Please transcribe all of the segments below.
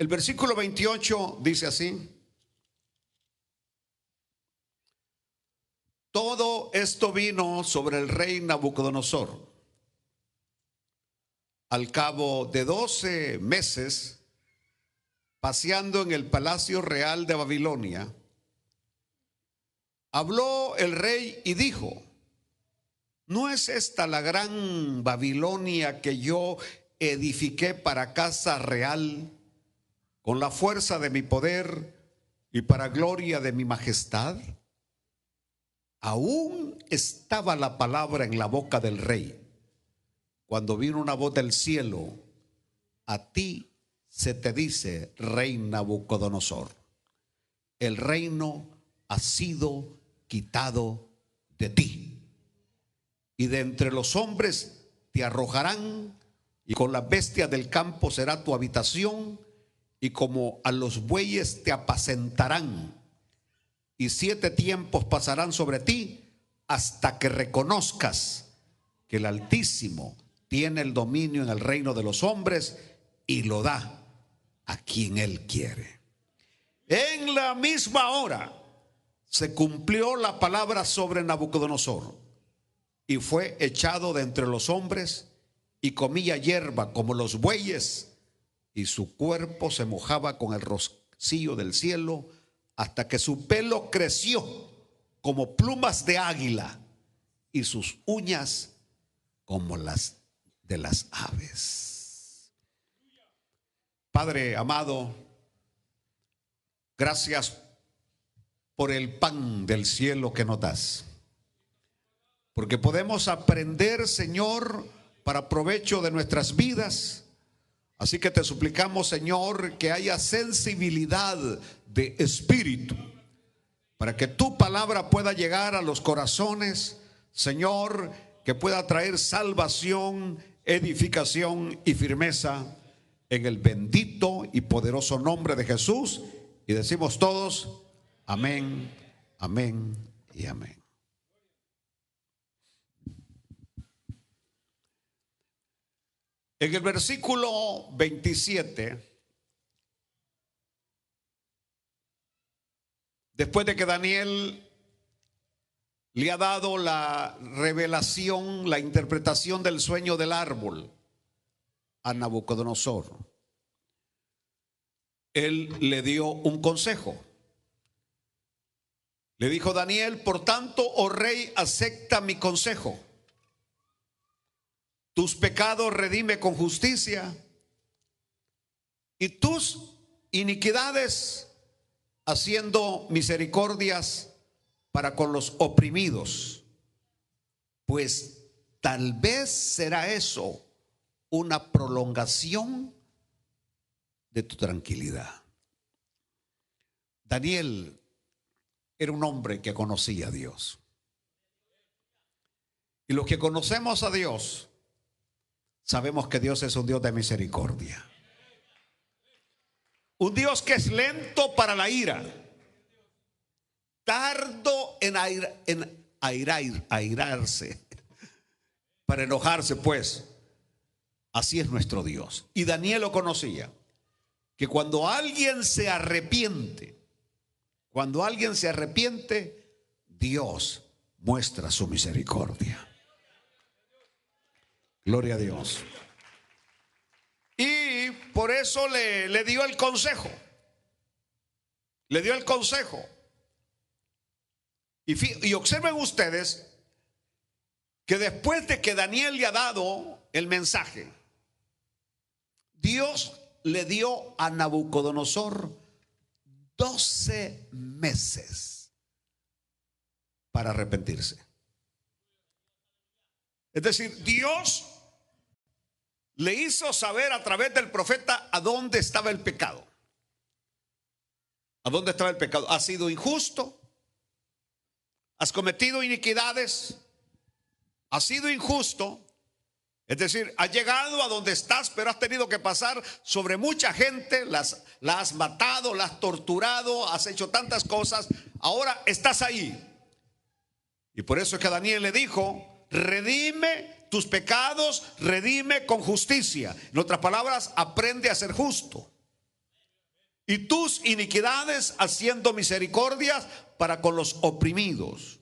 El versículo 28 dice así: todo esto vino sobre el rey Nabucodonosor. Al cabo de 12 meses, paseando en el palacio real de Babilonia, habló el rey y dijo: ¿no es esta la gran Babilonia que yo edifiqué para casa real, con la fuerza de mi poder y para gloria de mi majestad? Aún estaba la palabra en la boca del rey, cuando vino una voz del cielo: a ti se te dice, rey Nabucodonosor, el reino ha sido quitado de ti, y de entre los hombres te arrojarán, y con las bestias del campo será tu habitación, y como a los bueyes te apacentarán. Y 7 tiempos pasarán sobre ti hasta que reconozcas que el Altísimo tiene el dominio en el reino de los hombres y lo da a quien Él quiere. En la misma hora se cumplió la palabra sobre Nabucodonosor, y fue echado de entre los hombres y comía hierba como los bueyes, y su cuerpo se mojaba con el rocío del cielo, hasta que su pelo creció como plumas de águila y sus uñas como las de las aves. Padre amado, gracias por el pan del cielo que nos das, porque podemos aprender, Señor, para provecho de nuestras vidas. Así que te suplicamos, Señor, que haya sensibilidad de espíritu para que tu palabra pueda llegar a los corazones, Señor, que pueda traer salvación, edificación y firmeza, en el bendito y poderoso nombre de Jesús. Y decimos todos: amén, amén y amén. En el versículo 27, después de que Daniel le ha dado la revelación, la interpretación del sueño del árbol a Nabucodonosor, él le dio un consejo. Le dijo: Daniel, por tanto, oh rey, acepta mi consejo. Tus pecados redime con justicia, y tus iniquidades haciendo misericordias para con los oprimidos, pues tal vez será eso una prolongación de tu tranquilidad. Daniel era un hombre que conocía a Dios, y los que conocemos a Dios sabemos que Dios es un Dios de misericordia, un Dios que es lento para la ira, tardo en airarse, para enojarse, pues. Así es nuestro Dios. Y Daniel lo conocía, que cuando alguien se arrepiente, Dios muestra su misericordia. Gloria a Dios. Y por eso le dio el consejo. Le dio el consejo. Y observen ustedes que después de que Daniel le ha dado el mensaje, Dios le dio a Nabucodonosor 12 meses para arrepentirse. Es decir, Dios le hizo saber a través del profeta a dónde estaba el pecado. ¿A dónde estaba el pecado? ¿Has sido injusto? ¿Has cometido iniquidades? ¿Has sido injusto? Es decir, has llegado a donde estás, pero has tenido que pasar sobre mucha gente, la has matado, la has torturado, has hecho tantas cosas. Ahora estás ahí. Y por eso es que Daniel le dijo: redime tus pecados, redime con justicia. En otras palabras, aprende a ser justo. y tus iniquidades haciendo misericordias para con los oprimidos.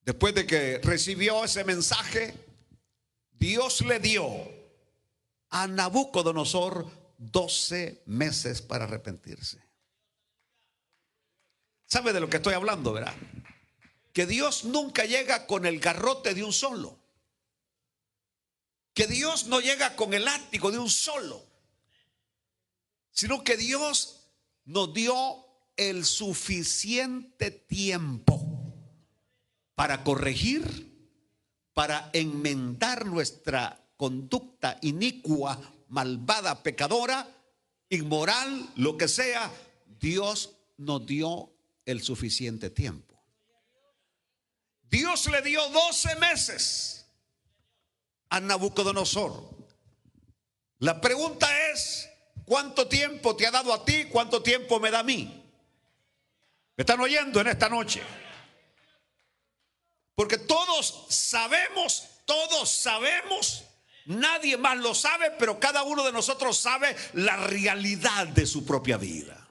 Después de que recibió ese mensaje, Dios le dio a Nabucodonosor 12 meses para arrepentirse. ¿Sabe de lo que estoy hablando, verdad? Que Dios nunca llega con el garrote de un solo. Que Dios no llega con el látigo de un solo. Sino que Dios nos dio el suficiente tiempo para corregir, para enmendar nuestra conducta inicua, malvada, pecadora, inmoral, lo que sea. Dios nos dio el suficiente tiempo. Dios le dio 12 meses a Nabucodonosor. La pregunta es: ¿cuánto tiempo te ha dado a ti? ¿Cuánto tiempo me da a mí? ¿Me están oyendo en esta noche? Porque todos sabemos, nadie más lo sabe, pero cada uno de nosotros sabe la realidad de su propia vida.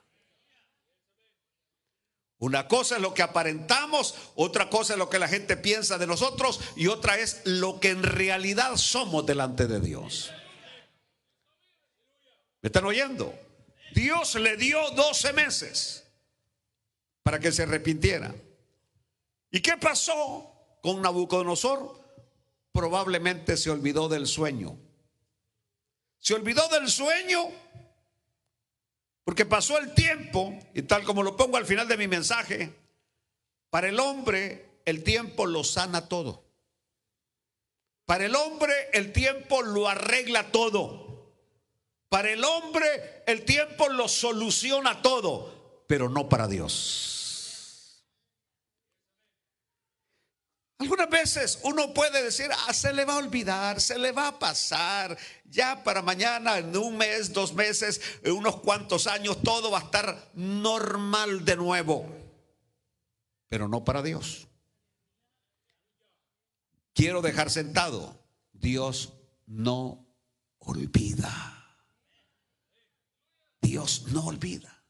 Una cosa es lo que aparentamos, otra cosa es lo que la gente piensa de nosotros y otra es lo que en realidad somos delante de Dios. ¿Me están oyendo? Dios le dio 12 meses para que se arrepintiera. ¿Y qué pasó con Nabucodonosor? Probablemente se olvidó del sueño. Se olvidó del sueño porque pasó el tiempo, y tal como lo pongo al final de mi mensaje, para el hombre el tiempo lo sana todo. Para el hombre el tiempo lo arregla todo. Para el hombre el tiempo lo soluciona todo, pero no para Dios. Algunas veces uno puede decir: se le va a olvidar, se le va a pasar, ya para mañana, en un mes, 2 meses, en unos cuantos años, todo va a estar normal de nuevo. Pero no para Dios. Quiero dejar sentado: Dios no olvida. Dios no olvida.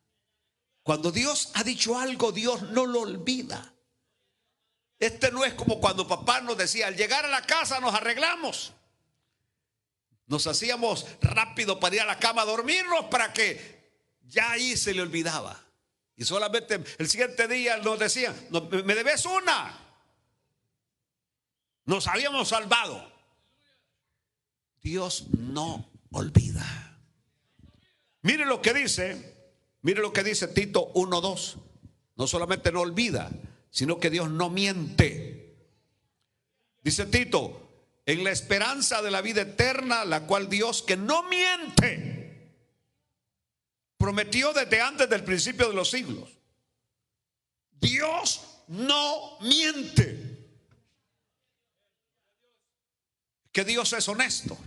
Cuando Dios ha dicho algo, Dios no lo olvida. Este no es como cuando papá nos decía: al llegar a la casa nos arreglamos. Nos hacíamos rápido para ir a la cama a dormirnos, para que ya ahí se le olvidaba. Y solamente el siguiente día nos decían: me debes una. Nos habíamos salvado. Dios no olvida. Mire lo que dice Tito 1:2. No solamente no olvida, sino que Dios no miente. Dice Tito: en la esperanza de la vida eterna, la cual Dios, que no miente, prometió desde antes del principio de los siglos. Dios no miente. Que Dios es honesto.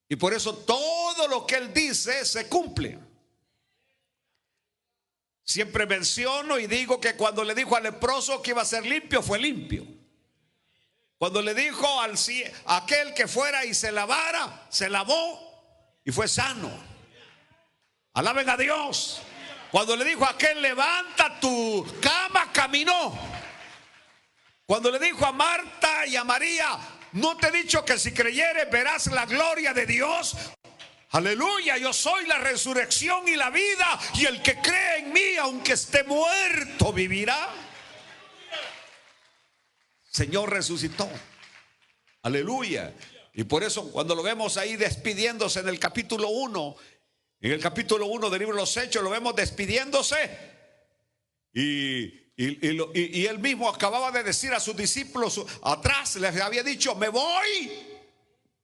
Y por eso todo lo que Él dice se cumple. Siempre menciono y digo que cuando le dijo al leproso que iba a ser limpio, fue limpio. Cuando le dijo a aquel que fuera y se lavara, se lavó y fue sano. Alaben a Dios. Cuando le dijo a aquel: levanta tu cama, caminó. Cuando le dijo a Marta y a María: ¿no te he dicho que si creyeres verás la gloria de Dios? Aleluya, yo soy la resurrección y la vida, y el que cree en mí, aunque esté muerto, vivirá. Señor resucitó. Aleluya. Y por eso cuando lo vemos ahí despidiéndose en el capítulo 1, en el capítulo 1 del libro de los Hechos, lo vemos despidiéndose. Y él mismo acababa de decir a sus discípulos atrás, les había dicho: me voy,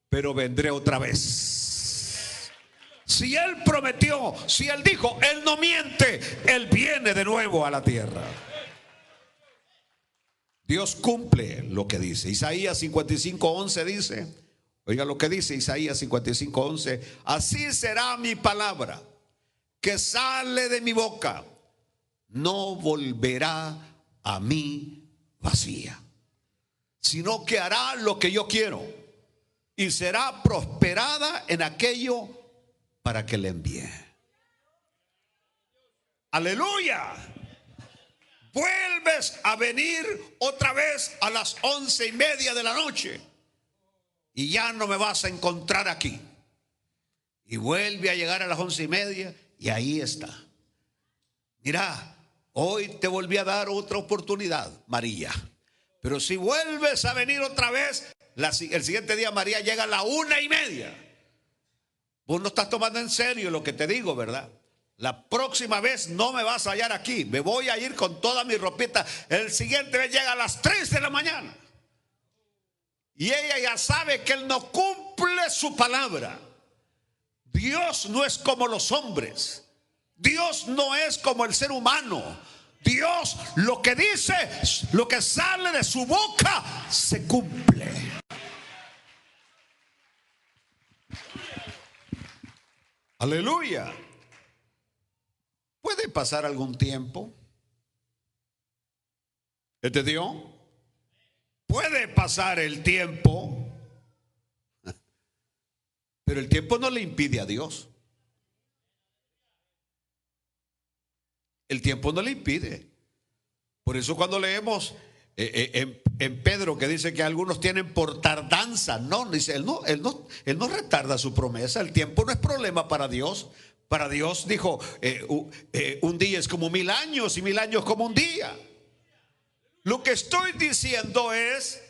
pero vendré otra vez. Si Él prometió, si Él dijo, Él no miente. Él viene de nuevo a la tierra. Dios cumple lo que dice. Isaías 55:11 dice, oiga lo que dice Isaías 55:11: así será mi palabra que sale de mi boca, no volverá a mí vacía, sino que hará lo que yo quiero y será prosperada en aquello para que le envíe. Aleluya. Vuelves a venir otra vez a las 11:30 de la noche y ya no me vas a encontrar aquí. Y vuelve a llegar a las 11:30 y ahí está. Mira, hoy te volví a dar otra oportunidad, María. Pero si vuelves a venir otra vez, el siguiente día María llega a la 1:30. Vos no estás tomando en serio lo que te digo, ¿verdad? La próxima vez no me vas a hallar aquí. Me voy a ir con toda mi ropita. El siguiente vez llega a las 3 de la mañana. Y ella ya sabe que él no cumple su palabra. Dios no es como los hombres. Dios no es como el ser humano. Dios lo que dice, lo que sale de su boca, se cumple. Aleluya. Puede pasar algún tiempo. ¿Entendió? Puede pasar el tiempo, pero el tiempo no le impide a Dios. El tiempo no le impide. Por eso cuando leemos en Pedro que dice que algunos tienen por tardanza, no, dice él no retarda su promesa. El tiempo no es problema para Dios. Para Dios dijo, un día es como 1000 años y 1000 años como un día. Lo que estoy diciendo es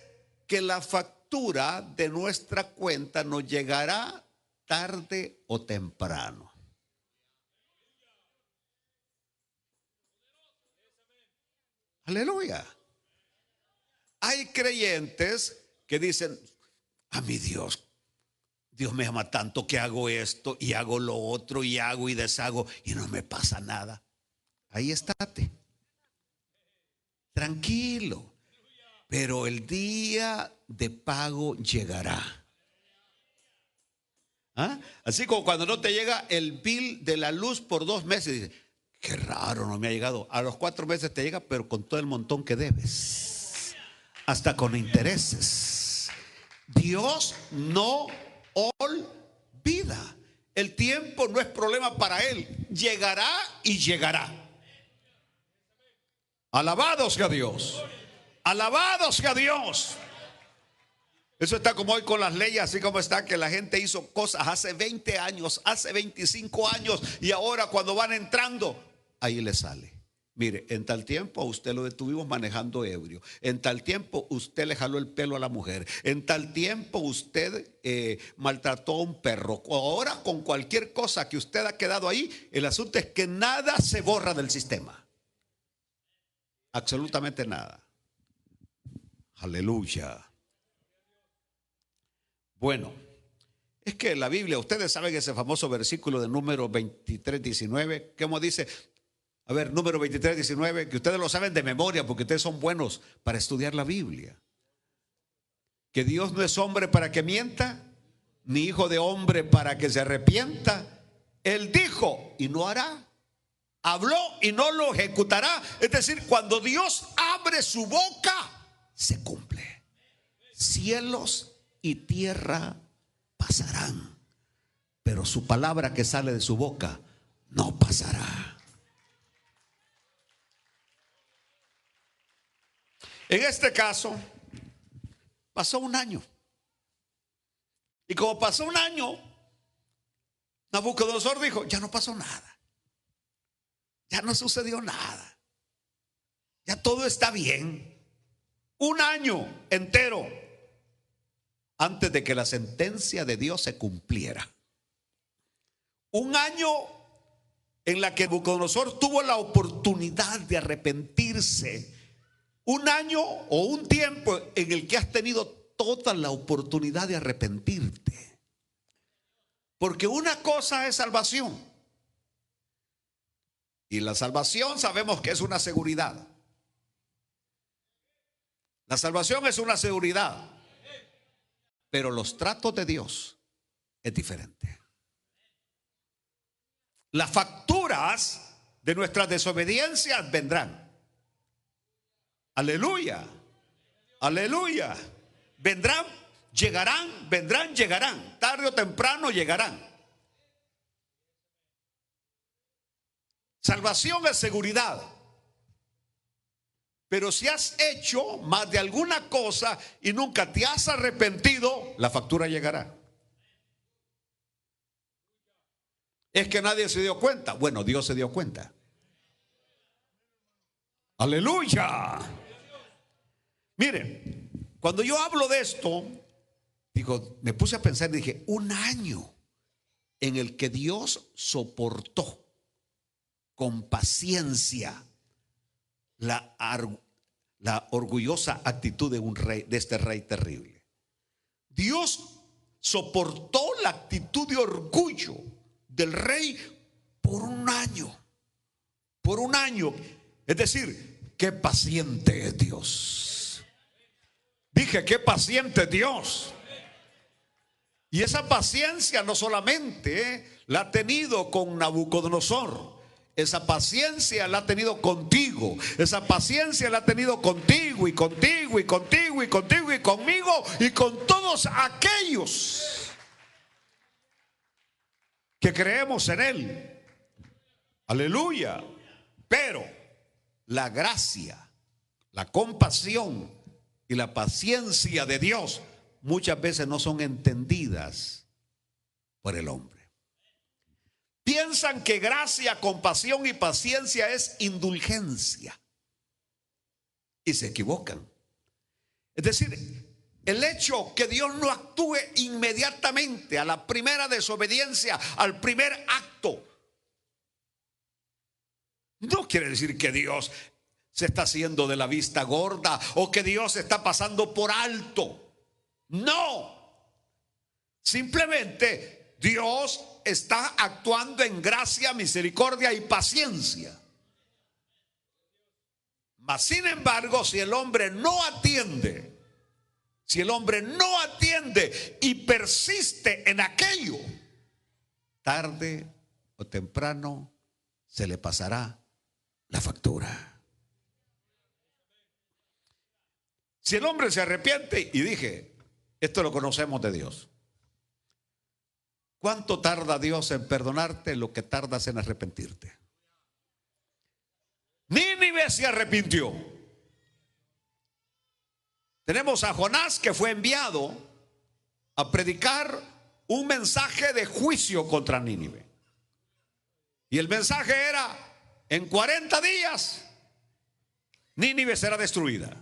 que la factura de nuestra cuenta nos llegará tarde o temprano. Aleluya. Hay creyentes que dicen, a mi Dios me ama tanto que hago esto y hago lo otro y hago y deshago y no me pasa nada. Ahí estate. Tranquilo. Pero el día de pago llegará. ¿Ah? Así como cuando no te llega el bill de la luz por 2 meses. Dices, qué raro, no me ha llegado. A los 4 meses te llega, pero con todo el montón que debes. Hasta con intereses. Dios no olvida. El tiempo no es problema para Él. Llegará y llegará. Alabado sea Dios. Alabado sea Dios. Eso está como hoy con las leyes, así como está que la gente hizo cosas hace 20 años, hace 25 años y ahora cuando van entrando, ahí le sale. Mire, en tal tiempo a usted lo detuvimos manejando ebrio. En tal tiempo usted le jaló el pelo a la mujer. En tal tiempo usted maltrató a un perro. Ahora con cualquier cosa que usted ha quedado ahí, el asunto es que nada se borra del sistema. Absolutamente nada. Aleluya. Bueno, es que la Biblia, ustedes saben ese famoso versículo de Número 23:19, ¿cómo dice? A ver, Número 23:19, que ustedes lo saben de memoria porque ustedes son buenos para estudiar la Biblia. Que Dios no es hombre para que mienta, ni hijo de hombre para que se arrepienta. Él dijo y no hará. Habló y no lo ejecutará. Es decir, cuando Dios abre su boca, se cumple. Cielos y tierra pasarán, pero su palabra que sale de su boca no pasará. En este caso, pasó un año. Y como pasó un año, Nabucodonosor dijo, ya no pasó nada. Ya no sucedió nada. Ya todo está bien. Un año entero antes de que la sentencia de Dios se cumpliera. Un año en la que Nabucodonosor tuvo la oportunidad de arrepentirse. Un año o un tiempo en el que has tenido toda la oportunidad de arrepentirte. Porque una cosa es salvación. Y la salvación sabemos que es una seguridad. La salvación es una seguridad. Pero los tratos de Dios es diferente. Las facturas de nuestras desobediencias vendrán. Aleluya. Aleluya. Vendrán, llegarán, vendrán, llegarán. Tarde o temprano llegarán. Salvación es seguridad. Pero si has hecho más de alguna cosa y nunca te has arrepentido, la factura llegará. Es que nadie se dio cuenta. Bueno, Dios se dio cuenta. Aleluya. Miren, cuando yo hablo de esto, digo, me puse a pensar y dije, un año en el que Dios soportó con paciencia la orgullosa actitud de un rey, de este rey terrible. Dios soportó la actitud de orgullo del rey por un año. Por un año. Es decir, qué paciente es Dios. Dije, qué paciente es Dios. Y esa paciencia no solamente la ha tenido con Nabucodonosor. Esa paciencia la ha tenido contigo. Esa paciencia la ha tenido contigo y contigo y contigo y contigo y conmigo y con todos aquellos que creemos en Él. Aleluya. Pero la gracia, la compasión y la paciencia de Dios muchas veces no son entendidas por el hombre. Piensan que gracia, compasión y paciencia es indulgencia y se equivocan. Es decir, el hecho que Dios no actúe inmediatamente a la primera desobediencia, al primer acto, no quiere decir que Dios se está haciendo de la vista gorda o que Dios está pasando por alto. No, simplemente Dios está actuando en gracia, misericordia y paciencia. Mas sin embargo, si el hombre no atiende, y persiste en aquello, tarde o temprano se le pasará la factura. Si el hombre se arrepiente, y dije, esto lo conocemos de Dios. ¿Cuánto tarda Dios en perdonarte lo que tardas en arrepentirte? Nínive se arrepintió. Tenemos a Jonás, que fue enviado a predicar un mensaje de juicio contra Nínive. Y el mensaje era: en 40 días Nínive será destruida.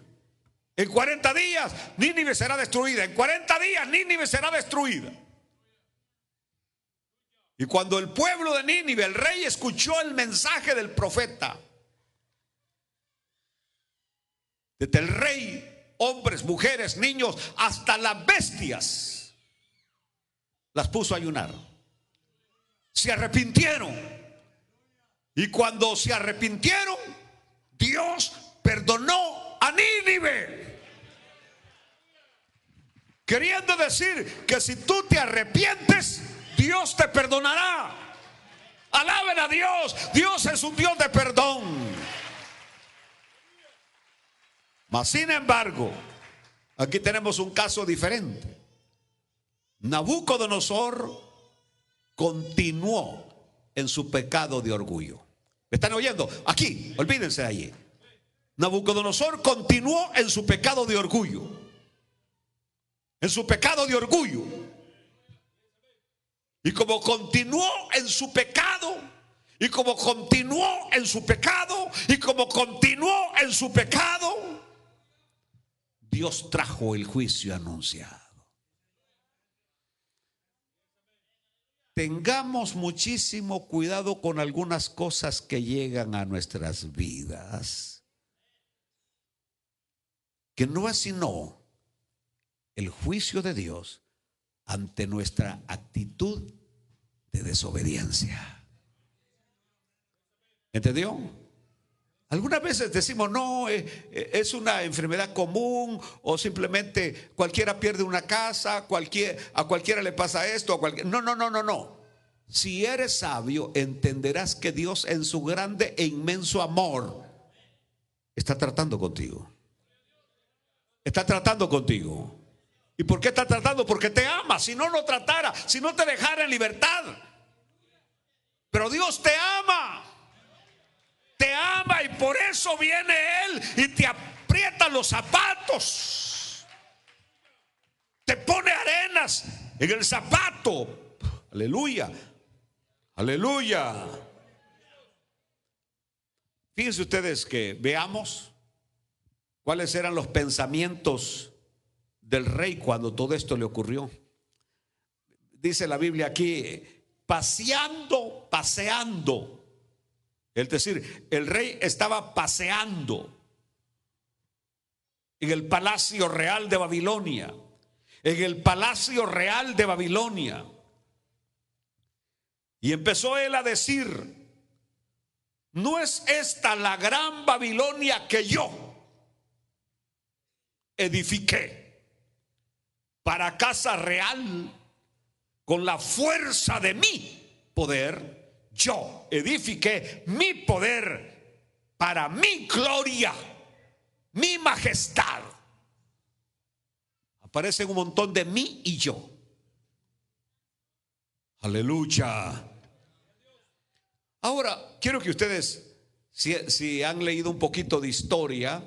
En 40 días Nínive será destruida. En 40 días Nínive será destruida. Y cuando el pueblo de Nínive, el rey, escuchó el mensaje del profeta, desde el rey, hombres, mujeres, niños, hasta las bestias, las puso a ayunar. Se arrepintieron. Y cuando se arrepintieron, Dios perdonó a Nínive. Queriendo decir que si tú te arrepientes, Dios te perdonará. Alaben a Dios. Dios es un Dios de perdón. Mas sin embargo, aquí tenemos un caso diferente. Nabucodonosor continuó en su pecado de orgullo. ¿Me están oyendo? Aquí, olvídense de allí. Nabucodonosor continuó en su pecado de orgullo. En su pecado de orgullo. Y como continuó en su pecado, y como continuó en su pecado, y como continuó en su pecado, Dios trajo el juicio anunciado. Tengamos muchísimo cuidado con algunas cosas que llegan a nuestras vidas, que no es sino el juicio de Dios ante nuestra actitud de desobediencia. ¿Entendió? Algunas veces decimos, no, es una enfermedad común, o simplemente cualquiera pierde una casa, a cualquiera le pasa esto, no. Si eres sabio, entenderás que Dios, en su grande e inmenso amor, está tratando contigo. Está tratando contigo. ¿Y por qué está tratando? Porque te ama. Si no, no tratara. Si no, te dejara en libertad. Pero Dios te ama. por eso viene Él y te aprieta los zapatos, te pone arenas en el zapato. Aleluya, aleluya. Fíjense ustedes que veamos cuáles eran los pensamientos del rey cuando todo esto le ocurrió. Dice la Biblia aquí, paseando. Es decir, el rey estaba paseando en el palacio real de Babilonia. En el palacio real de Babilonia. Y empezó él a decir: ¿no es esta la gran Babilonia que yo edifiqué para casa real con la fuerza de mi poder? Yo edifiqué mi poder para mi gloria, mi majestad. Aparecen un montón de mí y yo. Aleluya. Ahora, quiero que ustedes, si han leído un poquito de historia,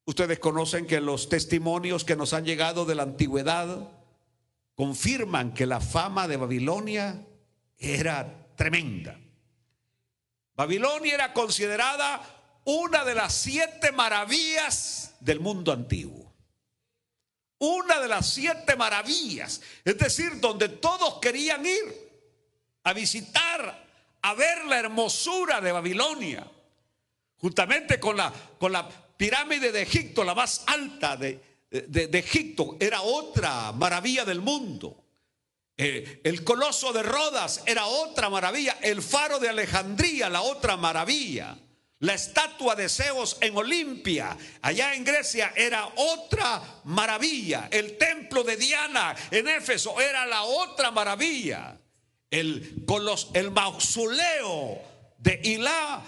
ustedes conocen que los testimonios que nos han llegado de la antigüedad confirman que la fama de Babilonia era tremenda. Babilonia era considerada una de las 7 maravillas del mundo antiguo. Una de las 7 maravillas, es decir, donde todos querían ir a visitar, a ver la hermosura de Babilonia, juntamente con la pirámide de Egipto, la más alta de Egipto, era otra maravilla del mundo. El coloso de Rodas era otra maravilla. El faro de Alejandría, la otra maravilla. La estatua de Zeus en Olimpia, allá en Grecia, era otra maravilla. El templo de Diana en Éfeso era la otra maravilla. El mausoleo de Ilá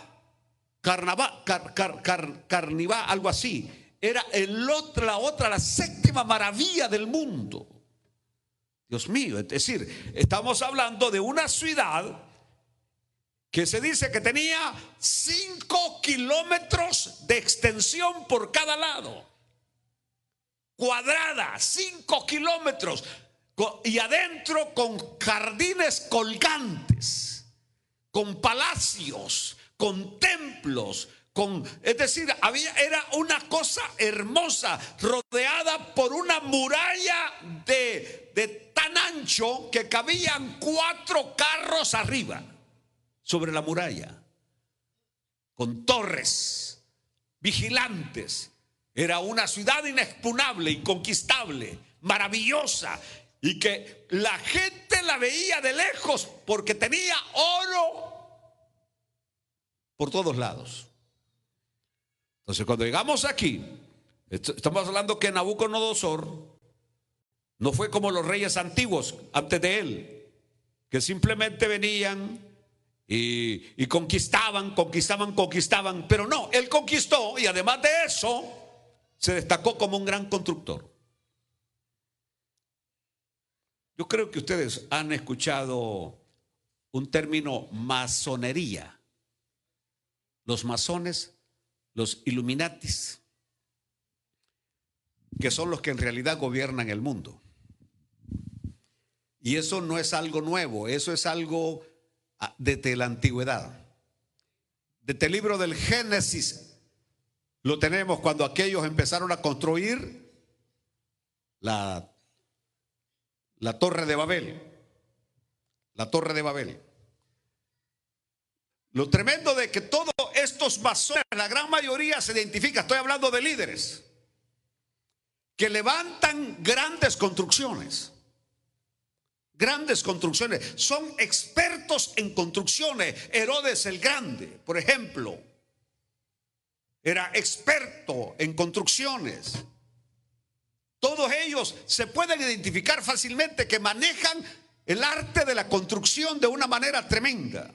Carnivá, algo así, era la 7ª maravilla del mundo. Dios mío, es decir, estamos hablando de una ciudad que se dice que tenía 5 kilómetros de extensión por cada lado, cuadrada, 5 kilómetros, y adentro con jardines colgantes, con palacios, con templos, es decir, era una cosa hermosa, rodeada por una muralla de tan ancho que cabían 4 carros arriba, sobre la muralla, con torres, vigilantes. Era una ciudad inexpugnable, inconquistable, maravillosa, y que la gente la veía de lejos porque tenía oro por todos lados. Entonces, cuando llegamos aquí, estamos hablando que Nabucodonosor no fue como los reyes antiguos antes de él, que simplemente venían y conquistaban, pero no, él conquistó, y además de eso se destacó como un gran constructor. Yo creo que ustedes han escuchado un término: masonería. Los masones, los Illuminatis, que son los que en realidad gobiernan el mundo. Y eso no es algo nuevo, eso es algo desde la antigüedad. Desde el libro del Génesis lo tenemos, cuando aquellos empezaron a construir la torre de Babel. La torre de Babel. Lo tremendo de que todos estos masones, la gran mayoría se identifica, estoy hablando de líderes, que levantan grandes construcciones. Grandes construcciones, son expertos en construcciones. Herodes el Grande, por ejemplo, era experto en construcciones. Todos ellos se pueden identificar fácilmente, que manejan el arte de la construcción de una manera tremenda.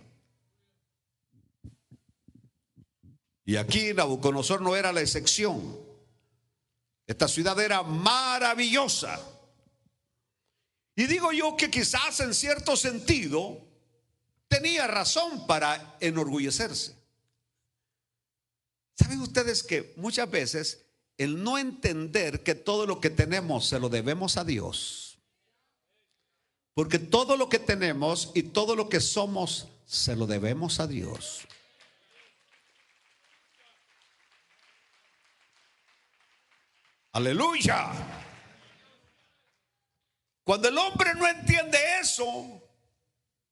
Y aquí Nabucodonosor no era la excepción. Esta ciudad era maravillosa. Y digo yo que quizás en cierto sentido tenía razón para enorgullecerse. ¿Saben ustedes que muchas veces el no entender que todo lo que tenemos se lo debemos a Dios? Porque todo lo que tenemos y todo lo que somos se lo debemos a Dios. Aleluya. Cuando el hombre no entiende eso,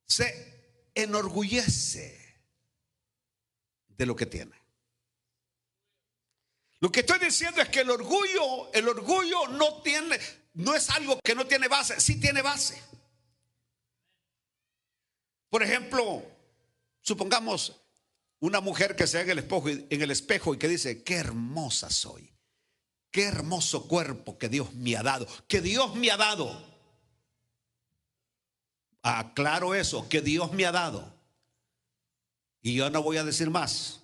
se enorgullece de lo que tiene. Lo que estoy diciendo es que el orgullo no es algo que no tiene base, sí tiene base. Por ejemplo, supongamos una mujer que se ve en el espejo y que dice: qué hermosa soy, qué hermoso cuerpo que Dios me ha dado, que Dios me ha dado. Aclaro eso, que Dios me ha dado. Y yo no voy a decir más.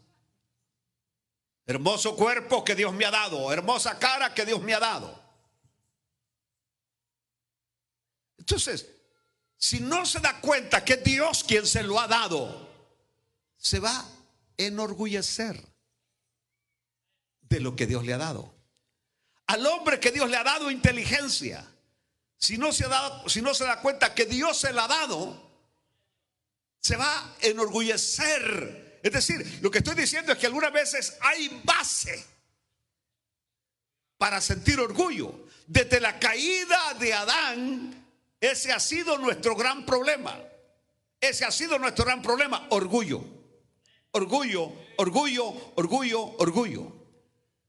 Hermoso cuerpo que Dios me ha dado, hermosa cara que Dios me ha dado. Entonces, si no se da cuenta que es Dios quien se lo ha dado, se va a enorgullecer de lo que Dios le ha dado. Al hombre que Dios le ha dado inteligencia, si no se da cuenta que Dios se la ha dado, se va a enorgullecer. Es decir, lo que estoy diciendo es que algunas veces hay base para sentir orgullo. Desde la caída de Adán, ese ha sido nuestro gran problema. Ese ha sido nuestro gran problema: orgullo. Orgullo, orgullo, orgullo, orgullo.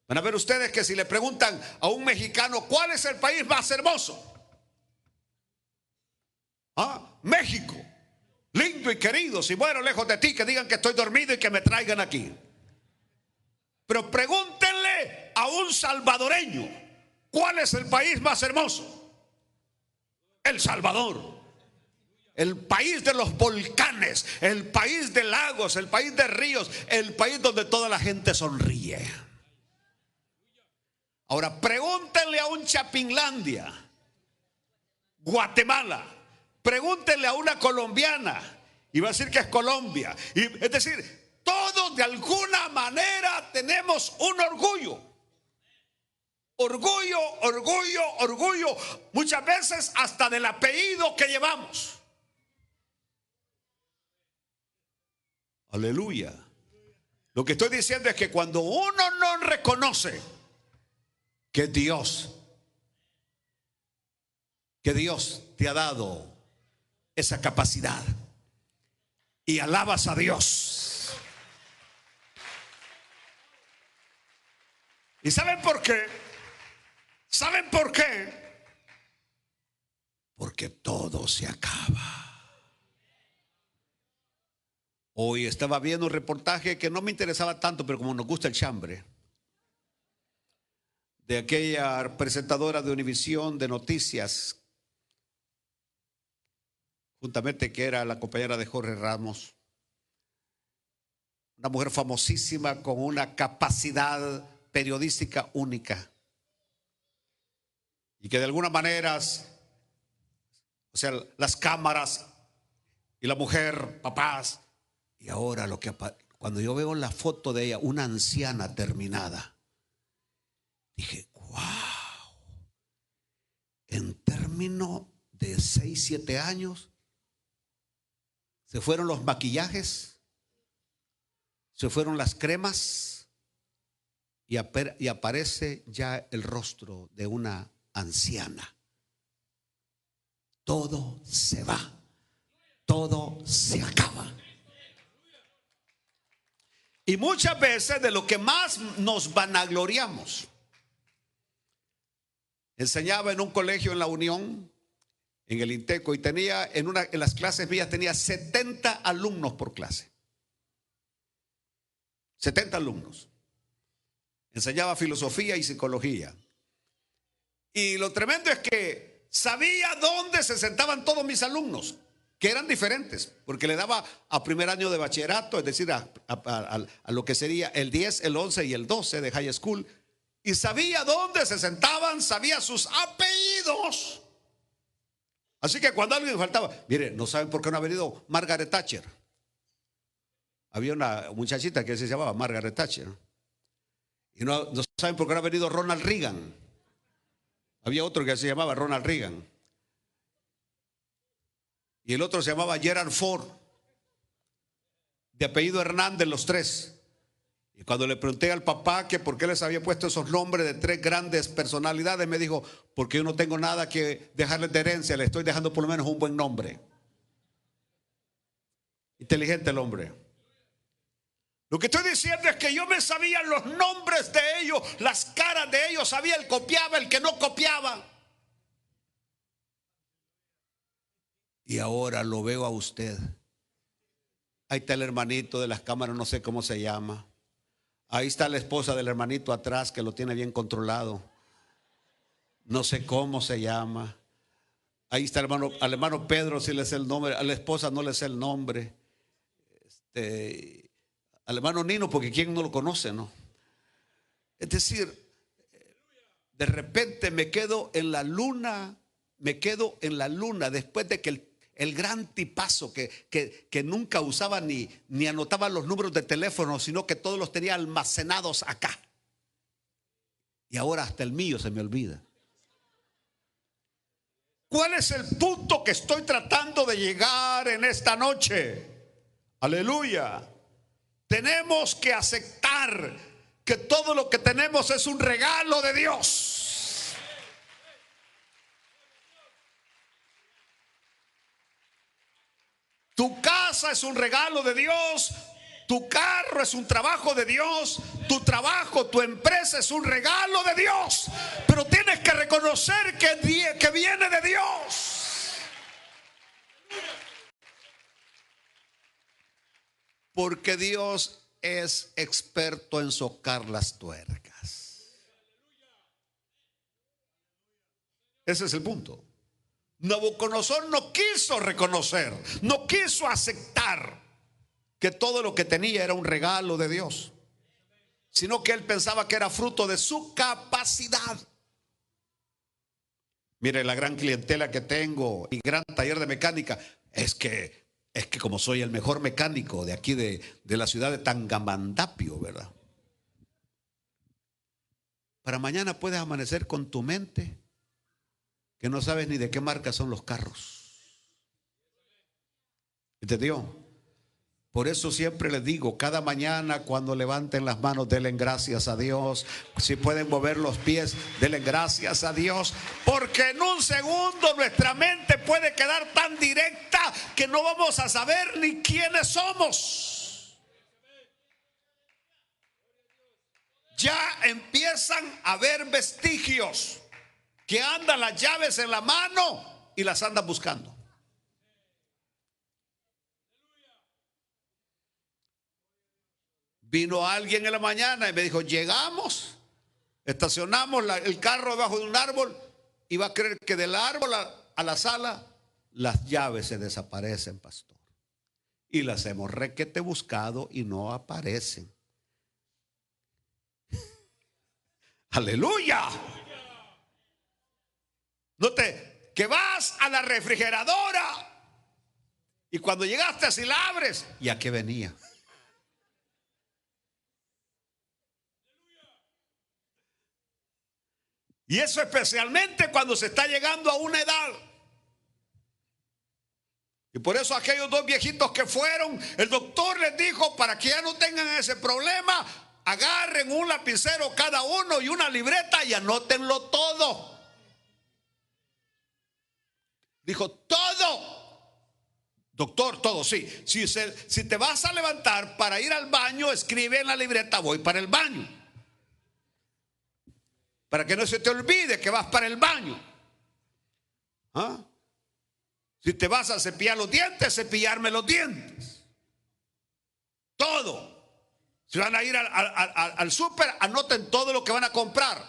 Van a ver ustedes que si le preguntan a un mexicano ¿cuál es el país más hermoso? México. Lindo y querido, si muero lejos de ti, que digan que estoy dormido y que me traigan aquí. Pero pregúntenle a un salvadoreño ¿cuál es el país más hermoso? El Salvador. El país de los volcanes, el país de lagos, el país de ríos, el país donde toda la gente sonríe. Ahora pregúntenle a un Chapinlandia, Guatemala. Pregúntenle a una colombiana y va a decir que es Colombia. Es decir, todos de alguna manera tenemos un orgullo. Orgullo, orgullo, orgullo. Muchas veces hasta del apellido que llevamos. Aleluya. Lo que estoy diciendo es que cuando uno no reconoce que Dios te ha dado esa capacidad y alabas a Dios. ¿Y saben por qué? ¿Saben por qué? Porque todo se acaba. Hoy estaba viendo un reportaje que no me interesaba tanto, pero como nos gusta el chambre, de aquella presentadora de Univisión de noticias, juntamente que era la compañera de Jorge Ramos, una mujer famosísima con una capacidad periodística única y que de alguna manera, o sea, las cámaras y la mujer, papás, y ahora cuando yo veo la foto de ella, una anciana terminada, dije: wow, en términos de 6, 7 años se fueron los maquillajes, se fueron las cremas y aparece ya el rostro de una anciana. Todo se va, todo se acaba. Y muchas veces de lo que más nos vanagloriamos. Enseñaba en un colegio en La Unión, en el Inteco, y tenía en las clases mías tenía 70 alumnos por clase. 70 alumnos. Enseñaba filosofía y psicología. Y lo tremendo es que sabía dónde se sentaban todos mis alumnos, que eran diferentes, porque le daba a primer año de bachillerato, es decir, a lo que sería el 10, el 11 y el 12 de high school. Y sabía dónde se sentaban, sabía sus apellidos. Así que cuando alguien faltaba, mire, no saben por qué no ha venido Margaret Thatcher. Había una muchachita que se llamaba Margaret Thatcher. Y no saben por qué no ha venido Ronald Reagan. Había otro que se llamaba Ronald Reagan. Y el otro se llamaba Gerald Ford, de apellido Hernández, los tres. Y cuando le pregunté al papá que por qué les había puesto esos nombres de tres grandes personalidades, me dijo, porque yo no tengo nada que dejarles de herencia, le estoy dejando por lo menos un buen nombre. Inteligente el hombre. Lo que estoy diciendo es que yo me sabía los nombres de ellos, las caras de ellos, sabía el copiaba, el que no copiaba. Y ahora lo veo a usted. Ahí está el hermanito de las cámaras, no sé cómo se llama. Ahí está la esposa del hermanito atrás que lo tiene bien controlado. No sé cómo se llama. Ahí está al hermano Pedro, sí le sé el nombre. A la esposa no le sé el nombre. Al hermano Nino, porque quién no lo conoce, ¿no? Es decir, de repente me quedo en la luna después de que el gran tipazo que nunca usaba ni anotaba los números de teléfono, sino que todos los tenía almacenados acá. Y ahora hasta el mío se me olvida. ¿Cuál es el punto que estoy tratando de llegar en esta noche? Aleluya. Tenemos que aceptar que todo lo que tenemos es un regalo de Dios. Tu casa es un regalo de Dios. Tu carro es un trabajo de Dios. Tu trabajo, tu empresa es un regalo de Dios. Pero tienes que reconocer que viene de Dios. Porque Dios es experto en socar las tuercas. Ese es el punto. Nabucodonosor no quiso reconocer, no quiso aceptar que todo lo que tenía era un regalo de Dios, sino que él pensaba que era fruto de su capacidad. Mire, la gran clientela que tengo y gran taller de mecánica es que como soy el mejor mecánico de aquí de la ciudad de Tangamandapio, ¿verdad? Para mañana puedes amanecer con tu mente que no sabes ni de qué marca son los carros. ¿Entendió? Por eso siempre les digo, cada mañana cuando levanten las manos, denle gracias a Dios. Si pueden mover los pies, denle gracias a Dios. Porque en un segundo nuestra mente puede quedar tan directa que no vamos a saber ni quiénes somos. Ya empiezan a haber vestigios que andan las llaves en la mano y las andan buscando. Vino alguien en la mañana y me dijo, llegamos, estacionamos el carro debajo de un árbol y va a creer que del árbol a la sala las llaves se desaparecen, pastor. Y las hemos requete buscado y no aparecen. Aleluya. Note que vas a la refrigeradora y cuando llegaste así la abres y a qué venía. Y eso especialmente cuando se está llegando a una edad. Y por eso aquellos dos viejitos que fueron, el doctor les dijo, para que ya no tengan ese problema, agarren un lapicero cada uno y una libreta y anótenlo todo. Dijo, todo. Doctor, todo, sí. Si te vas a levantar para ir al baño, escribe en la libreta, voy para el baño. Para que no se te olvide que vas para el baño. ¿Ah? Si te vas a cepillar los dientes, cepillarme los dientes. Todo. Si van a ir al súper, anoten todo lo que van a comprar.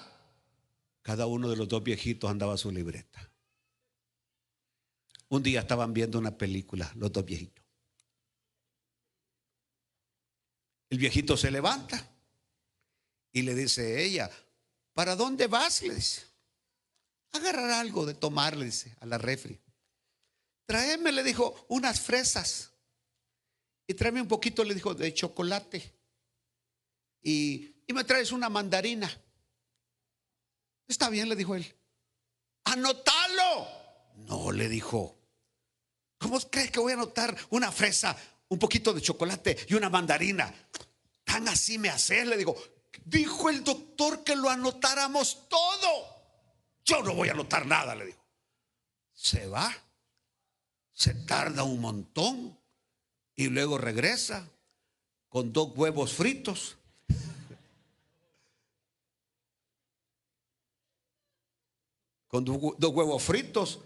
Cada uno de los dos viejitos andaba a su libreta. Un día estaban viendo una película, los dos viejitos. El viejito se levanta y le dice ella, ¿para dónde vas? Le dice. Agarrar algo de tomar, le dice, a la refri. Tráeme, le dijo, unas fresas. Y tráeme un poquito, le dijo, de chocolate. Y y me traes una mandarina. Está bien, le dijo él. Anótalo. No, le dijo. ¿Cómo crees que voy a anotar una fresa, un poquito de chocolate y una mandarina? Tan así me haces, le digo. Dijo el doctor que lo anotáramos todo. Yo no voy a anotar nada, le dijo. Se va, se tarda un montón y luego regresa con 2 huevos fritos, con 2 huevos fritos,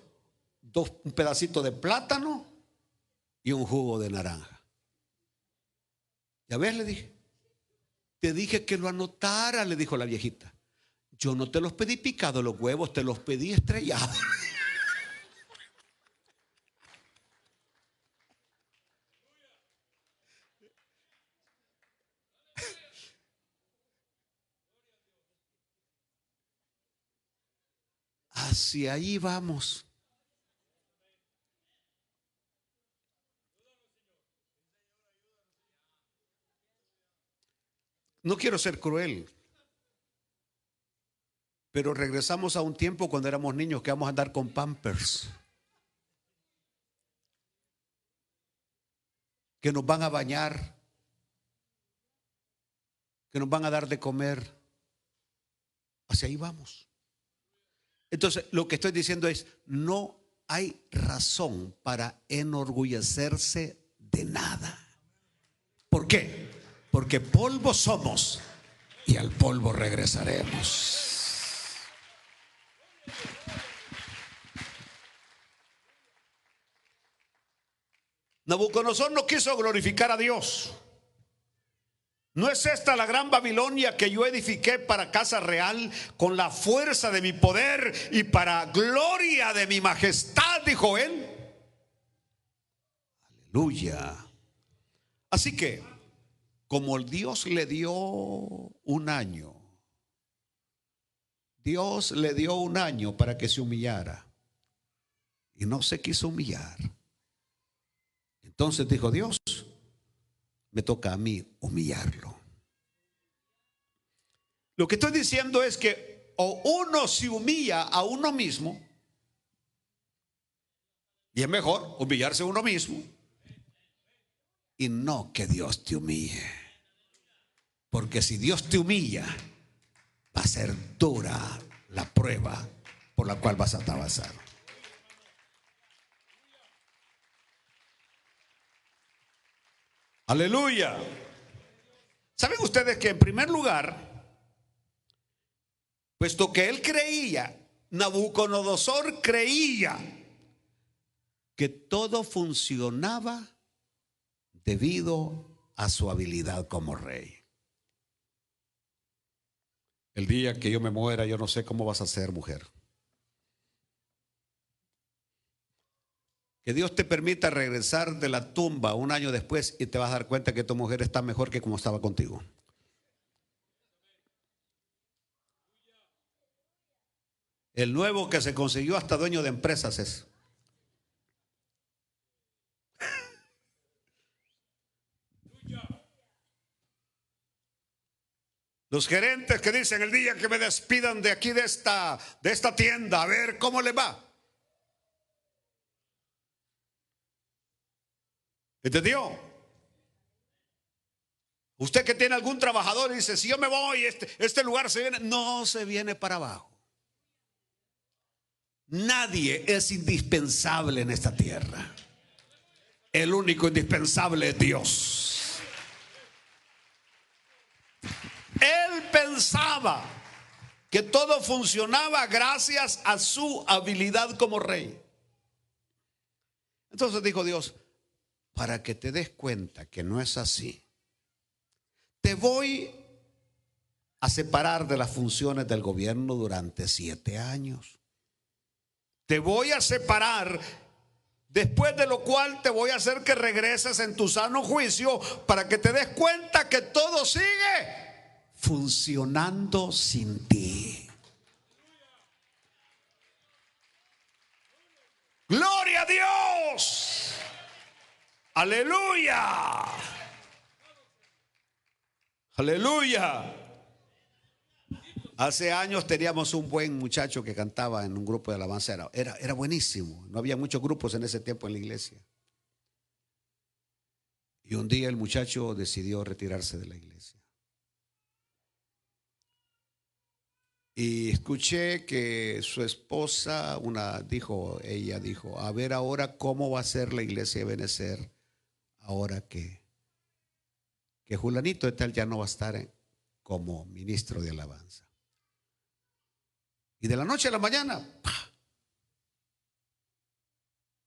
un pedacitos de plátano y un jugo de naranja. Ya ves, le dije, te dije que lo anotara, le dijo la viejita. Yo no te los pedí picados los huevos, te los pedí estrellados. Hacia ahí vamos. No quiero ser cruel, pero regresamos a un tiempo cuando éramos niños que vamos a andar con Pampers, que nos van a bañar, que nos van a dar de comer. Hacia ahí vamos. Entonces, lo que estoy diciendo es, no hay razón para enorgullecerse de nada. ¿Por qué? Porque polvo somos y al polvo regresaremos. Nabucodonosor no quiso glorificar a Dios. ¿No es esta la gran Babilonia que yo edifiqué para casa real con la fuerza de mi poder y para gloria de mi majestad? Dijo él. Aleluya. Así que, como Dios le dio un año, Dios le dio un año para que se humillara y no se quiso humillar. Entonces dijo Dios, me toca a mí humillarlo. Lo que estoy diciendo es que o uno se humilla a uno mismo, y es mejor humillarse a uno mismo, y no que Dios te humille. Porque si Dios te humilla, va a ser dura la prueba por la cual vas a atravesar. Aleluya. ¿Saben ustedes que en primer lugar, puesto que él creía, Nabucodonosor creía que todo funcionaba debido a su habilidad como rey? El día que yo me muera, yo no sé cómo vas a ser, mujer. Que Dios te permita regresar de la tumba un año después y te vas a dar cuenta que tu mujer está mejor que como estaba contigo. El nuevo que se consiguió hasta dueño de empresas es. Los gerentes que dicen el día que me despidan de aquí de esta tienda, a ver cómo le va. ¿Entendió? Usted que tiene algún trabajador y dice, si yo me voy, este lugar se viene. No se viene para abajo. Nadie es indispensable en esta tierra. El único indispensable es Dios. Él pensaba que todo funcionaba gracias a su habilidad como rey. Entonces dijo Dios, para que te des cuenta que no es así, te voy a separar de las funciones del gobierno durante 7 años. Te voy a separar, después de lo cual te voy a hacer que regreses en tu sano juicio para que te des cuenta que todo sigue funcionando sin ti. Gloria a Dios. Aleluya. Aleluya. Hace años teníamos un buen muchacho que cantaba en un grupo de alabanza. Era buenísimo. No había muchos grupos en ese tiempo en la iglesia. Y un día el muchacho decidió retirarse de la iglesia. Y escuché que su esposa, ella dijo, a ver ahora cómo va a ser la iglesia de Benecer ahora que Julanito de tal ya no va a estar como ministro de alabanza. Y de la noche a la mañana, ¡pah!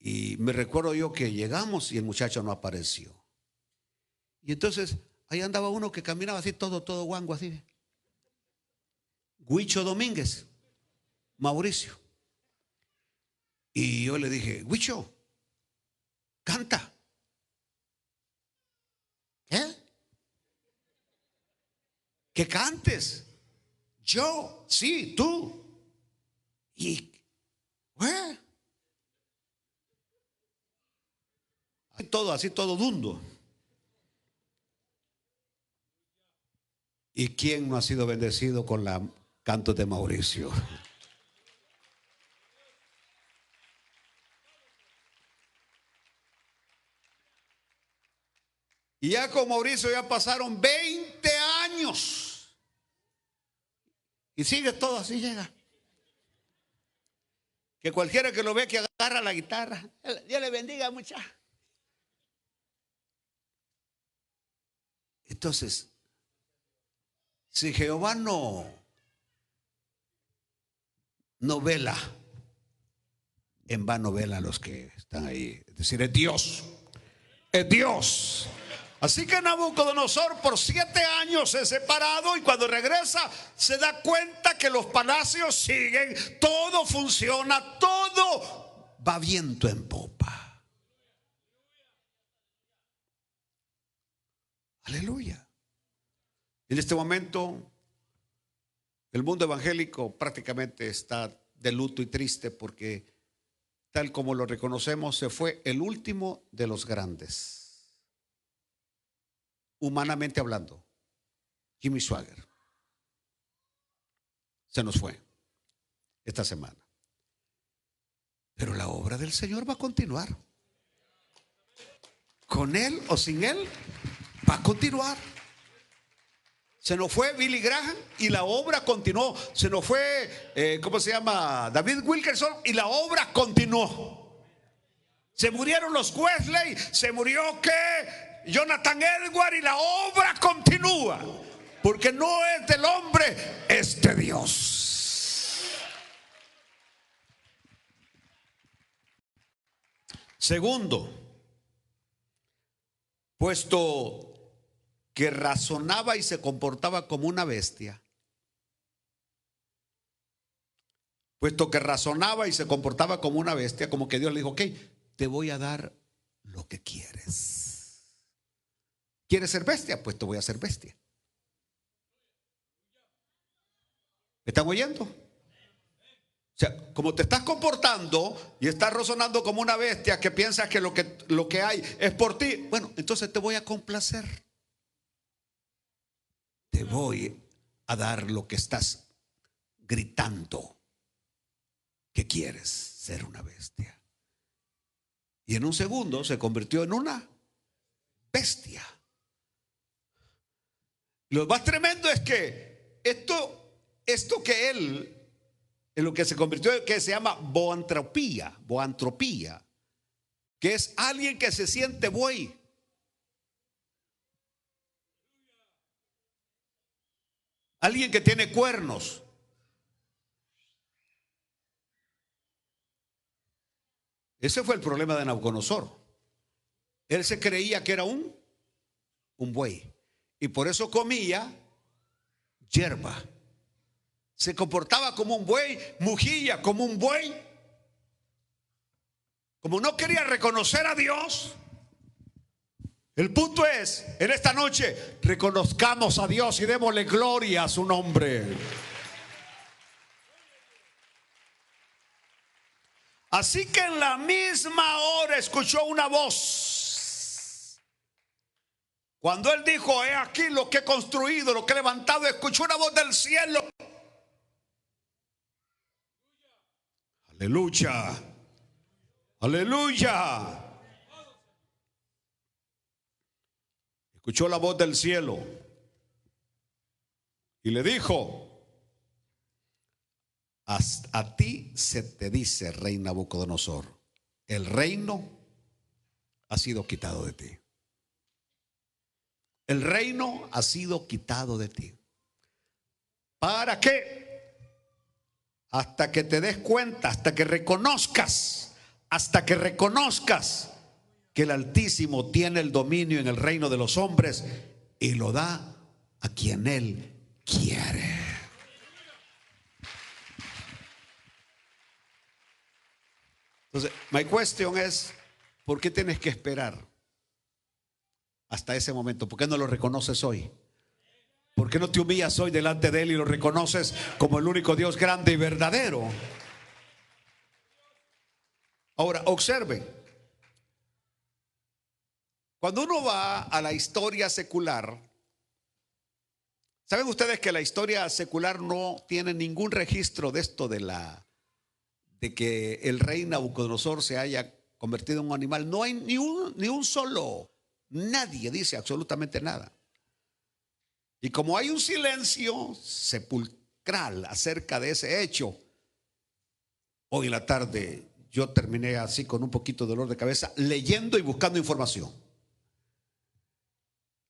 Y me recuerdo yo que llegamos y el muchacho no apareció. Y entonces ahí andaba uno que caminaba así todo guango así. Huicho Domínguez, Mauricio. Y yo le dije, Huicho, canta. ¿Eh? Que cantes. Yo, sí, tú. Y, así todo dundo. ¿Y quién no ha sido bendecido con la cantos de Mauricio? Y ya con Mauricio ya pasaron 20 años. Y sigue todo así, llega. Que cualquiera que lo ve que agarra la guitarra, Dios le bendiga mucha. Entonces, si Jehová no vela, en vano velan los que están ahí. Es decir, es Dios. Es Dios. Así que Nabucodonosor por 7 años se ha separado y cuando regresa se da cuenta que los palacios siguen, todo funciona, todo va viento en popa. Aleluya. En este momento el mundo evangélico prácticamente está de luto y triste porque tal como lo reconocemos se fue el último de los grandes. Humanamente hablando, Jimmy Swaggart se nos fue esta semana. Pero la obra del Señor va a continuar. Con él o sin él, va a continuar. Se nos fue Billy Graham y la obra continuó. Se nos fue, ¿cómo se llama? David Wilkerson y la obra continuó. Se murieron los Wesley, se murió Jonathan Edwards y la obra continúa. Porque no es del hombre, es de Dios. Segundo, puesto que razonaba y se comportaba como una bestia. Puesto que razonaba y se comportaba como una bestia, como que Dios le dijo, ok, te voy a dar lo que quieres. ¿Quieres ser bestia? Pues te voy a hacer bestia. ¿Me están oyendo? O sea, como te estás comportando y estás razonando como una bestia que piensas que lo que hay es por ti, bueno, entonces te voy a complacer. Te voy a dar lo que estás gritando que quieres, ser una bestia. Y en un segundo se convirtió en una bestia. Lo más tremendo es que esto que él, en lo que se convirtió, que se llama boantropía, que es alguien que se siente buey. Alguien que tiene cuernos. Ese fue el problema de Nabucodonosor. Él se creía que era un buey. Y por eso comía hierba. Se comportaba como un buey, mugía como un buey. Como no quería reconocer a Dios. El punto es, en esta noche, reconozcamos a Dios y démosle gloria a su nombre. Así que en la misma hora escuchó una voz. Cuando él dijo, he aquí lo que he construido, lo que he levantado, escuchó una voz del cielo Aleluya. Aleluya. Escuchó la voz del cielo y le dijo: a ti se te dice, rey Nabucodonosor, el reino ha sido quitado de ti. El reino ha sido quitado de ti. ¿Para qué? Hasta que te des cuenta, hasta que reconozcas que el Altísimo tiene el dominio en el reino de los hombres y lo da a quien Él quiere. Entonces, my question es, ¿por qué tienes que esperar hasta ese momento? ¿Por qué no lo reconoces hoy? ¿Por qué no te humillas hoy delante de Él y lo reconoces como el único Dios grande y verdadero? Ahora, observen. Cuando uno va a la historia secular, ¿saben ustedes que la historia secular no tiene ningún registro de esto de que el rey Nabucodonosor se haya convertido en un animal? No hay ni un solo, nadie dice absolutamente nada. Y como hay un silencio sepulcral acerca de ese hecho, hoy en la tarde yo terminé así con un poquito de dolor de cabeza, leyendo y buscando información.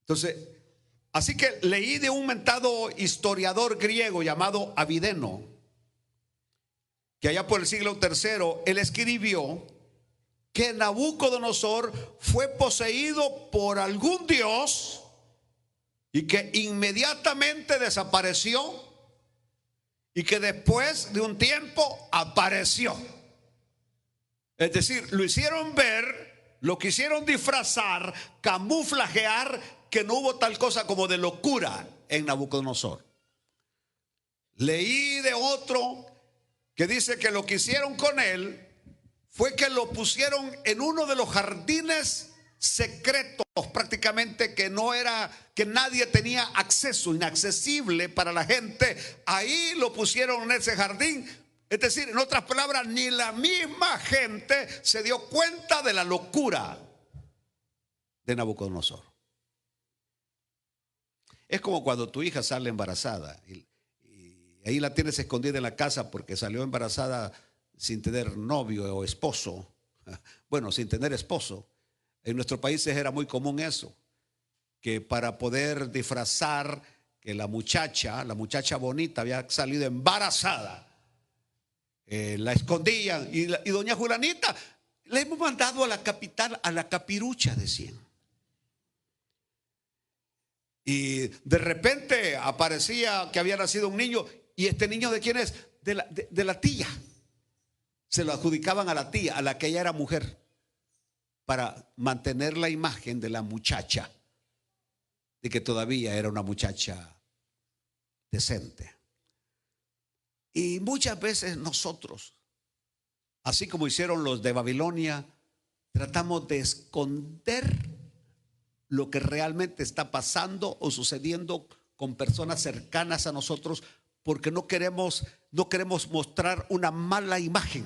Entonces, así que leí de un mentado historiador griego llamado Avideno, que allá por el siglo III, él escribió que Nabucodonosor fue poseído por algún dios y que inmediatamente desapareció y que después de un tiempo apareció. Es decir, lo hicieron ver, lo quisieron disfrazar, camuflajear, que no hubo tal cosa como de locura en Nabucodonosor. Leí de otro que dice que lo que hicieron con él fue que lo pusieron en uno de los jardines secretos, prácticamente que nadie tenía acceso, inaccesible para la gente. Ahí lo pusieron en ese jardín. Es decir, en otras palabras, ni la misma gente se dio cuenta de la locura de Nabucodonosor. Es como cuando tu hija sale embarazada y ahí la tienes escondida en la casa porque salió embarazada sin tener novio o esposo. Bueno, sin tener esposo. En nuestros países era muy común eso, que para poder disfrazar que la muchacha bonita había salido embarazada, la escondían y doña Julanita, le hemos mandado a la capital, a la capirucha, decían. Y de repente aparecía que había nacido un niño. ¿Y este niño de quién es? De la tía. Se lo adjudicaban a la tía, a la que ella era mujer, para mantener la imagen de la muchacha, de que todavía era una muchacha decente. Y muchas veces nosotros, así como hicieron los de Babilonia, tratamos de esconder lo que realmente está pasando o sucediendo con personas cercanas a nosotros, porque no queremos mostrar una mala imagen,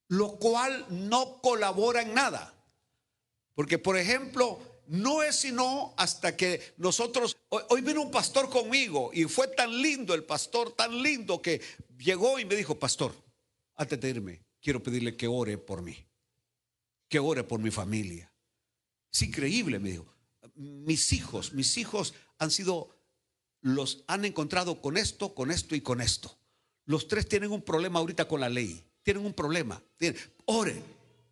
lo cual no colabora en nada. Porque, por ejemplo, no es sino hasta que nosotros, hoy vino un pastor conmigo y fue tan lindo el pastor, tan lindo, que llegó y me dijo: pastor, antes de irme, quiero pedirle que ore por mí, que ore por mi familia. Es increíble, me dijo. Mis hijos han encontrado con esto y con esto. Los tres tienen un problema ahorita con la ley. Tienen un problema. Ore.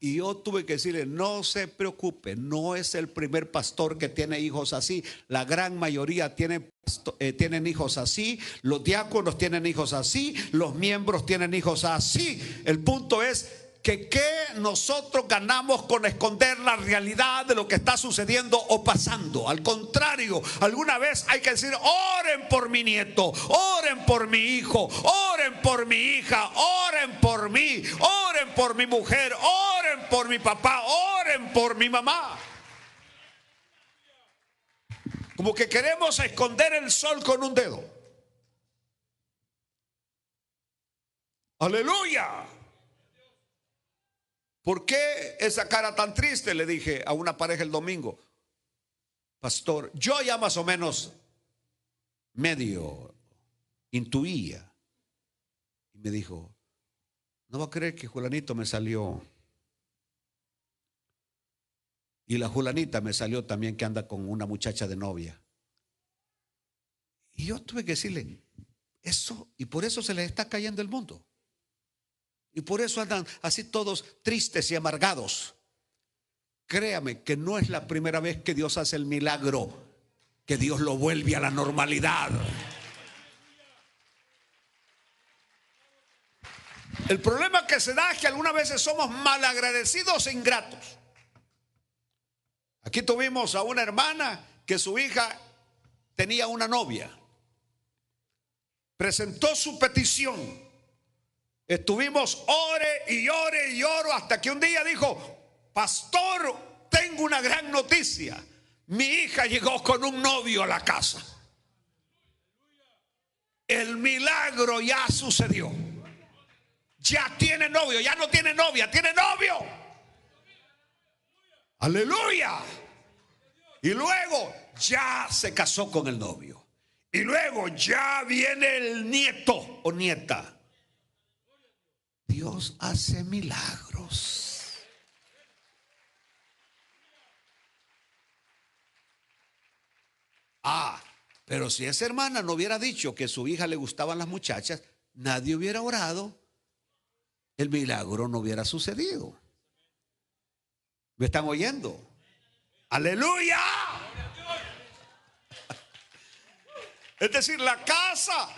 Y yo tuve que decirle: no se preocupe, no es el primer pastor que tiene hijos así. La gran mayoría tienen hijos así. Los diáconos tienen hijos así. Los miembros tienen hijos así. El punto es que ¿qué nosotros ganamos con esconder la realidad de lo que está sucediendo o pasando? Al contrario, alguna vez hay que decir: oren por mi nieto, oren por mi hijo, oren por mi hija, oren por mí, oren por mi mujer, oren por mi papá, oren por mi mamá. Como que queremos esconder el sol con un dedo. Aleluya. ¿Por qué esa cara tan triste? Le dije a una pareja el domingo. Pastor, yo ya más o menos medio intuía. Y me dijo, no va a creer que Julanito me salió. Y la Julanita me salió también que anda con una muchacha de novia. Y yo tuve que decirle, eso, y por eso se les está cayendo el mundo. Y por eso andan así todos tristes y amargados. Créame que no es la primera vez que Dios hace el milagro, que Dios lo vuelve a la normalidad. El problema que se da es que algunas veces somos malagradecidos e ingratos. Aquí tuvimos a una hermana que su hija tenía una novia. Presentó su petición. Estuvimos ore y ore y oro hasta que un día dijo, pastor, tengo una gran noticia. Mi hija llegó con un novio a la casa. El milagro ya sucedió. Ya tiene novio, ya no tiene novia, tiene novio. Aleluya. Y luego ya se casó con el novio. Y luego ya viene el nieto o nieta. Dios hace milagros. Pero si esa hermana no hubiera dicho que a su hija le gustaban las muchachas, nadie hubiera orado, el milagro no hubiera sucedido. ¿Me están oyendo? Aleluya. Es decir, la casa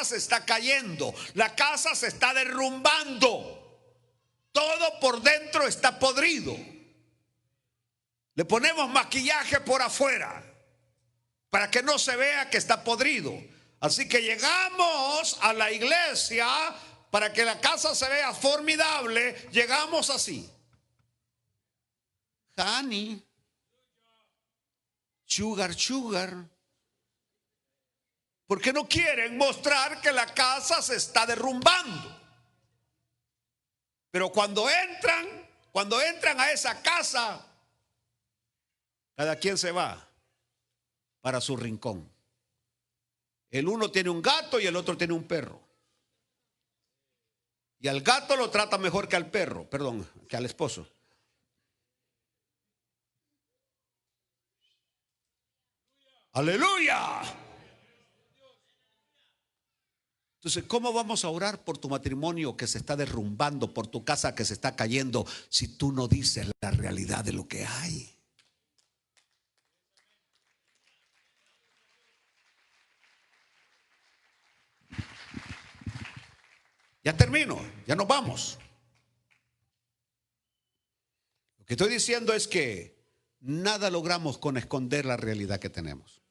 se está cayendo, la casa se está derrumbando, todo por dentro está podrido. Le ponemos maquillaje por afuera para que no se vea que está podrido. Así que llegamos a la iglesia para que la casa se vea formidable. Llegamos así. Honey, sugar. Porque no quieren mostrar que la casa se está derrumbando. Pero cuando entran a esa casa, cada quien se va para su rincón. El uno tiene un gato y el otro tiene un perro. Y al gato lo trata mejor que al perro, perdón, que al esposo. Aleluya. Entonces, ¿cómo vamos a orar por tu matrimonio que se está derrumbando, por tu casa que se está cayendo, si tú no dices la realidad de lo que hay? Ya termino, ya nos vamos. Lo que estoy diciendo es que nada logramos con esconder la realidad que tenemos.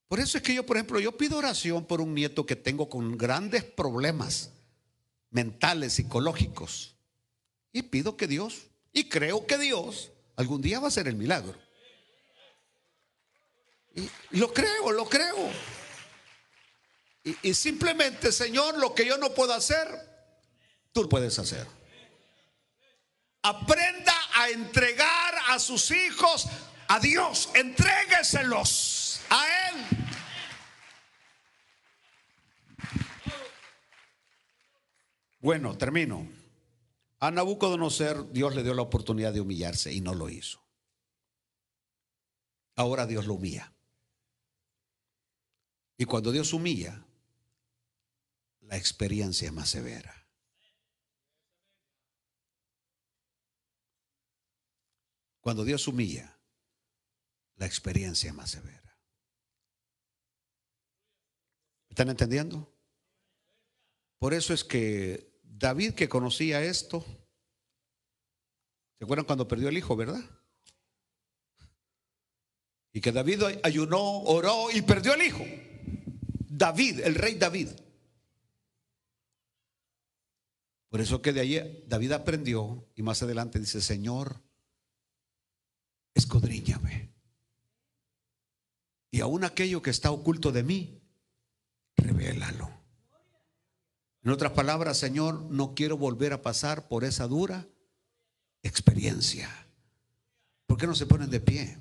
Por eso es que yo, por ejemplo, yo pido oración por un nieto que tengo con grandes problemas mentales, psicológicos. Y pido que Dios, y creo que Dios, algún día va a hacer el milagro. Y lo creo. Y simplemente, Señor, lo que yo no puedo hacer, tú lo puedes hacer. Aprenda a entregar a sus hijos a Dios. Entrégueselos a Él. Bueno, termino. A Nabucodonosor Dios le dio la oportunidad de humillarse y no lo hizo. Ahora Dios lo humilla. Y cuando Dios humilla, la experiencia es más severa. Cuando Dios humilla, la experiencia es más severa. ¿Están entendiendo? Por eso es que David, que conocía esto, ¿se acuerdan cuando perdió el hijo, verdad? Y que David ayunó, oró y perdió el hijo. David, el rey David. Por eso que de allí David aprendió y más adelante dice: Señor, escudriñame, y aún aquello que está oculto de mí, revélalo. En otras palabras, Señor, no quiero volver a pasar por esa dura experiencia. ¿Por qué no se ponen de pie?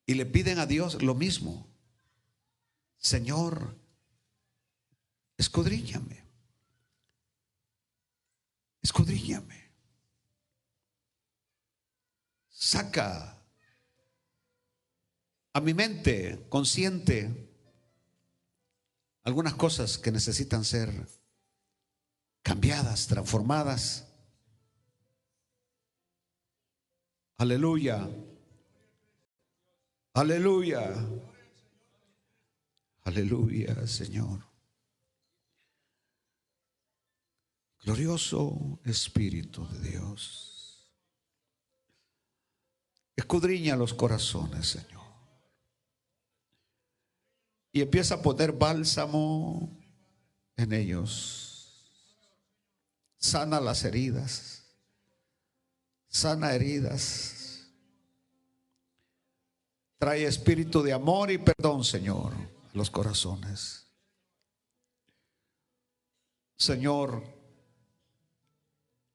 Y le piden a Dios lo mismo. Señor, escudriñame. Escudriñame. Saca a mi mente consciente algunas cosas que necesitan ser cambiadas, transformadas. Aleluya. Aleluya. Aleluya, Señor. Glorioso Espíritu de Dios. Escudriña los corazones, Señor. Y empieza a poner bálsamo en ellos. Sana las heridas. Sana heridas. Trae espíritu de amor y perdón, Señor, a los corazones. Señor,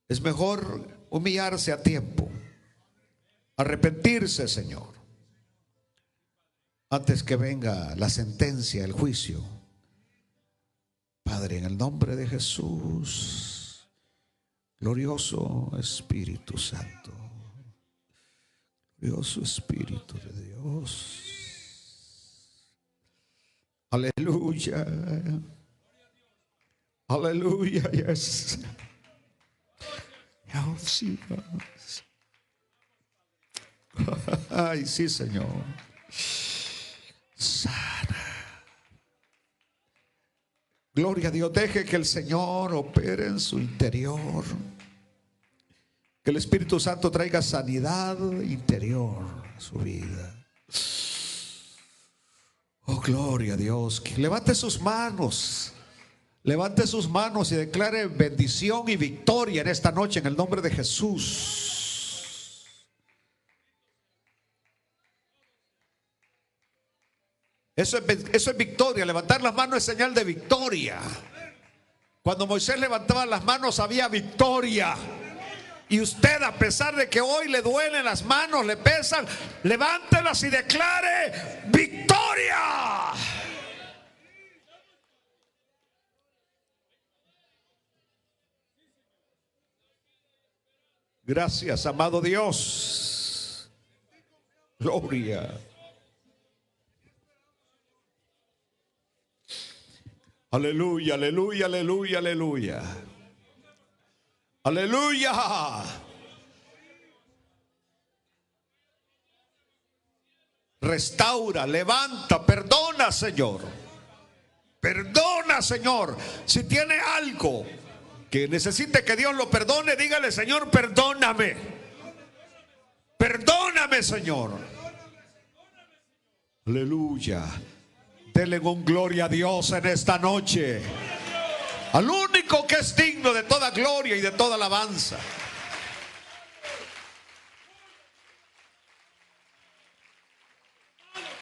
es mejor humillarse a tiempo, arrepentirse, Señor, antes que venga la sentencia, el juicio. Padre, en el nombre de Jesús, glorioso Espíritu Santo, glorioso Espíritu de Dios. Aleluya. Aleluya, yes. Ay, sí, Señor. Sana. Gloria a Dios. Deje que el Señor opere en su interior. Que el Espíritu Santo traiga sanidad interior a su vida. Oh, gloria a Dios. Levante sus manos. Levante sus manos y declare bendición y victoria en esta noche en el nombre de Jesús. Eso es victoria. Levantar las manos es señal de victoria. Cuando Moisés levantaba las manos había victoria. Y usted, a pesar de que hoy le duelen las manos, le pesan, levántelas y declare victoria. Gracias, amado Dios. Gloria. Aleluya, aleluya, aleluya, aleluya. Aleluya. Restaura, levanta, perdona, Señor. Perdona, Señor. Si tiene algo que necesite que Dios lo perdone, dígale: Señor, perdóname. Perdóname, Señor. Aleluya. Denle un gloria a Dios en esta noche. Al único que es digno de toda gloria y de toda alabanza.